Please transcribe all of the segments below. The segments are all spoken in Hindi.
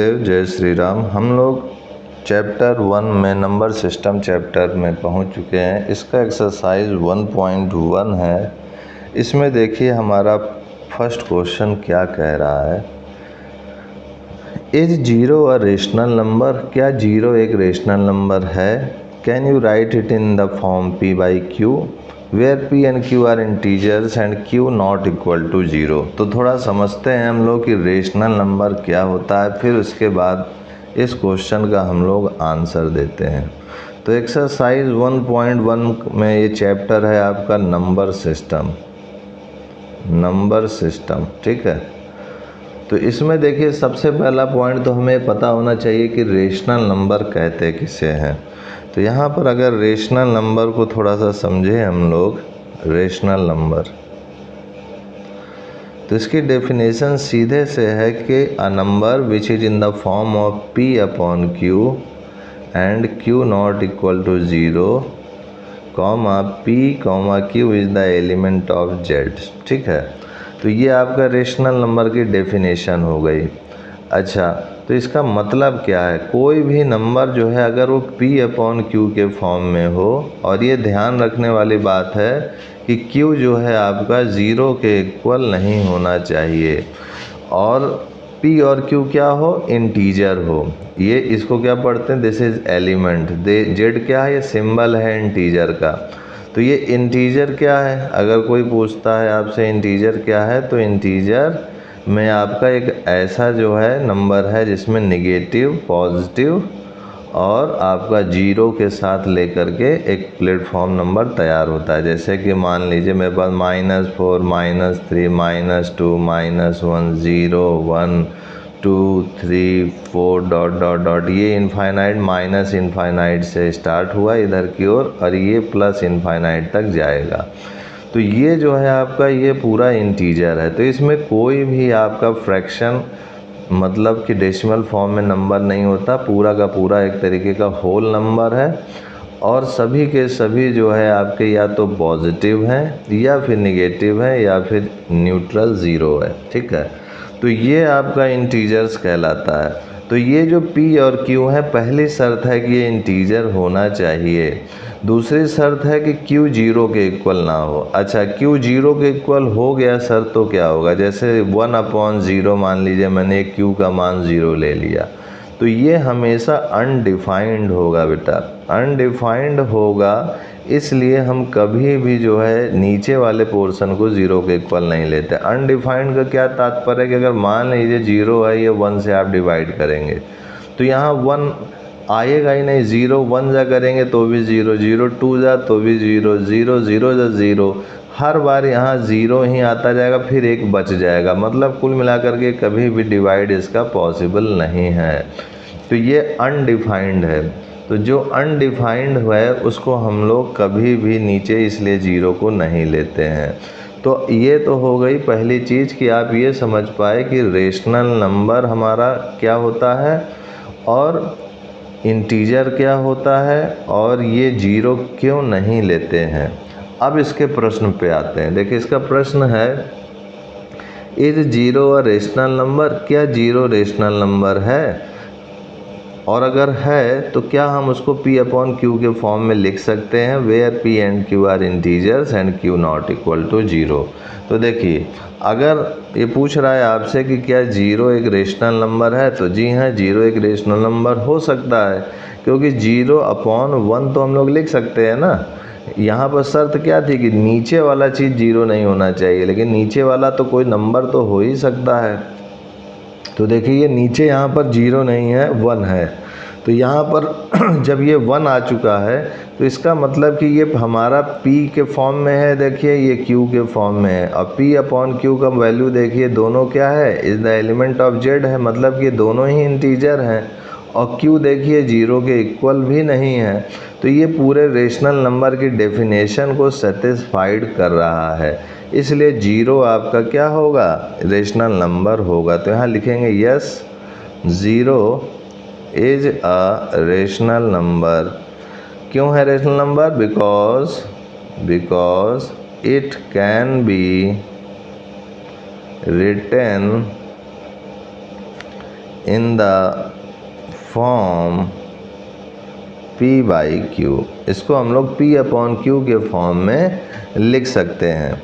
गुरुदेव, जय श्री राम। हम लोग चैप्टर 1 में नंबर सिस्टम चैप्टर में पहुंच चुके हैं। इसका एक्सरसाइज 1.1 है। इसमें देखिए हमारा फर्स्ट क्वेश्चन क्या कह रहा है। Is zero a rational number? क्या जीरो एक रेशनल नंबर है? Can you write it in the form p by q where p and q are integers and q not equal to zero. तो थोड़ा समझते हैं हम लोग कि रेशनल नंबर क्या होता है, फिर उसके बाद इस क्वेश्चन का हम लोग आंसर देते हैं। तो एक्सरसाइज 1.1 में ये चैप्टर है आपका नंबर सिस्टम। ठीक है। तो इसमें देखिए सबसे पहला पॉइंट तो हमें पता होना चाहिए कि रेशनल नंबर कहते किसे हैं। तो यहाँ पर अगर रेशनल नंबर को थोड़ा सा समझे हम लोग, रेशनल नंबर, तो इसकी डेफिनेशन सीधे से है कि a number which is in the form of p upon q and q not equal to zero, comma p comma q is the element of z। ठीक है। तो ये आपका रेशनल नंबर की डेफिनेशन हो गई। अच्छा, तो इसका मतलब क्या है? कोई भी नंबर जो है अगर वो p अपॉन q के फॉर्म में हो, और ये ध्यान रखने वाली बात है कि q जो है आपका ज़ीरो के इक्वल नहीं होना चाहिए, और p और q क्या हो? इंटीजर हो। ये इसको क्या पढ़ते हैं? This is element. z क्या है? ये सिंबल है इंटीजर का। तो ये इंटीजर क्या है? अगर कोई पूछता है आपसे इंटीजर क्या है, तो इंटीजर में आपका एक ऐसा जो है नंबर है जिसमें नेगेटिव, पॉजिटिव और आपका जीरो के साथ लेकर के एक प्लेटफॉर्म नंबर तैयार होता है। जैसे कि मान लीजिए मेरे पास -4, -3, -2, -1, 0, 1, 2, 3, 4 डॉट डॉट डॉट, ये इनफाइनाइट माइनस इनफाइनाइट से स्टार्ट हुआ इधर की ओर, और ये प्लस इनफाइनाइट तक जाएगा। तो ये जो है आपका ये पूरा इंटीजर है। तो इसमें कोई भी आपका फ्रैक्शन मतलब कि डेसिमल फॉर्म में नंबर नहीं होता, पूरा का पूरा एक तरीके का होल नंबर है, और सभी के सभी जो है आपके या तो पॉजिटिव हैं या फिर निगेटिव हैं या फिर न्यूट्रल ज़ीरो है। ठीक है। तो ये आपका इंटीजर्स कहलाता है। तो ये जो p और q है, पहली शर्त है कि ये इंटीजर होना चाहिए। दूसरी शर्त है कि q जीरो के इक्वल ना हो। अच्छा, q जीरो के इक्वल हो गया सर तो क्या होगा? जैसे 1 अपॉन ज़ीरो, मान लीजिए मैंने q का मान ज़ीरो ले लिया, तो ये हमेशा अनडिफाइंड होगा बेटा, अनडिफाइंड होगा। इसलिए हम कभी भी जो है नीचे वाले पोर्शन को ज़ीरो के इक्वल नहीं लेते। अनडिफाइंड का क्या तात्पर्य है कि अगर मान लीजिए ज़ीरो है, ये 1 से आप डिवाइड करेंगे तो यहाँ 1 आएगा ही नहीं। 0 1 जा करेंगे तो भी 0, 0 2 जा तो भी 0, 0 0 जा 0, हर बार यहाँ 0 ही आता जाएगा, फिर एक बच जाएगा। मतलब कुल मिलाकर के कभी भी डिवाइड इसका पॉसिबल नहीं है। तो ये अनडिफाइंड है। तो जो अनडिफाइंड है उसको हम लोग कभी भी नीचे इसलिए ज़ीरो को नहीं लेते हैं। तो ये तो हो गई पहली चीज़ कि आप ये समझ पाए कि रेशनल नंबर हमारा क्या होता है और इंटीजर क्या होता है, और ये ज़ीरो क्यों नहीं लेते हैं। अब इसके प्रश्न पे आते हैं। देखिए इसका प्रश्न है, is zero a rational number? क्या जीरो रेशनल नंबर है? और अगर है तो क्या हम उसको p अपॉन q के फॉर्म में लिख सकते हैं, where p and q are integers and q not equal to zero. तो देखिए अगर ये पूछ रहा है आपसे कि क्या जीरो एक रेशनल नंबर है, तो जी हाँ, जीरो एक रेशनल नंबर हो सकता है, क्योंकि 0 अपॉन 1 तो हम लोग लिख सकते हैं ना। यहाँ पर शर्त क्या थी कि नीचे वाला चीज़ ज़ीरो नहीं होना चाहिए, लेकिन नीचे वाला तो कोई नंबर तो हो ही सकता है। तो देखिए ये नीचे यहाँ पर 0 नहीं है, 1 है। तो यहाँ पर जब ये 1 आ चुका है तो इसका मतलब कि ये हमारा p के फॉर्म में है, देखिए ये q के फॉर्म में है, और p अपॉन q का वैल्यू देखिए दोनों क्या है? Is the element of z है, मतलब कि दोनों ही इंटीजर हैं, और q देखिए ज़ीरो के इक्वल भी नहीं है। तो ये पूरे रेशनल नंबर की डेफिनेशन को सेटिस्फाइड कर रहा है, इसलिए ज़ीरो आपका क्या होगा? रेशनल नंबर होगा। तो यहाँ लिखेंगे yes, zero is a rational number. क्यों है rational number? Because it can be written in the form P by Q, इसको हम लोग P अपॉन क्यू के फॉर्म में लिख सकते हैं।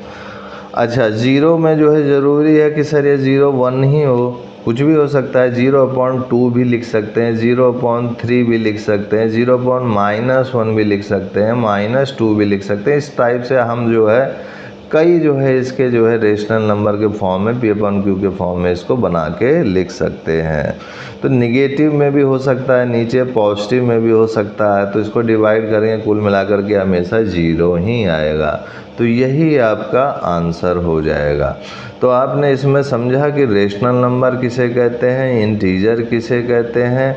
अच्छा, ज़ीरो में जो है ज़रूरी है कि सर ये 0 1 ही हो, कुछ भी हो सकता है। 0/2 भी लिख सकते हैं, 0/3 भी लिख सकते हैं, 0/-1 भी लिख सकते हैं, -2 भी लिख सकते हैं। इस टाइप से हम जो है कई जो है इसके जो है रेशनल नंबर के फॉर्म में P/Q के फॉर्म में इसको बना के लिख सकते हैं। तो निगेटिव में भी हो सकता है, नीचे पॉजिटिव में भी हो सकता है। तो इसको डिवाइड करेंगे, कुल मिलाकर के हमेशा 0 ही आएगा। तो यही आपका आंसर हो जाएगा। तो आपने इसमें समझा कि रेशनल नंबर किसे कहते हैं, इंटीजर किसे कहते हैं,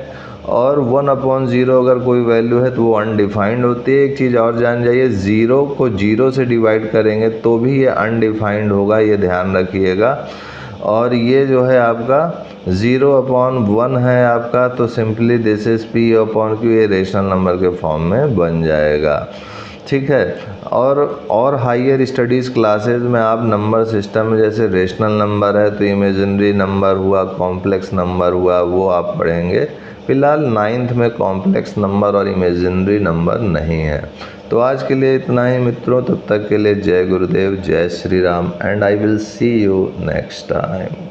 और 1/0 अगर कोई वैल्यू है तो वो अनडिफाइंड होती है। एक चीज़ और जान जाइए, 0 को 0 से डिवाइड करेंगे तो भी ये अनडिफाइंड होगा, ये ध्यान रखिएगा। और ये जो है आपका 0/1 है आपका, तो सिंपली दिस इज़ P/Q, ये रेशनल नंबर के फॉर्म में बन जाएगा। ठीक है। और हायर स्टडीज़ क्लासेस में आप नंबर सिस्टम में जैसे रेशनल नंबर है तो इमेजिनरी नंबर हुआ, कॉम्प्लेक्स नंबर हुआ, वो आप पढ़ेंगे। फ़िलहाल 9th में कॉम्प्लेक्स नंबर और इमेजिनरी नंबर नहीं है। तो आज के लिए इतना ही मित्रों, तब तक के लिए जय गुरुदेव, जय Shri Ram, and I will see you next time.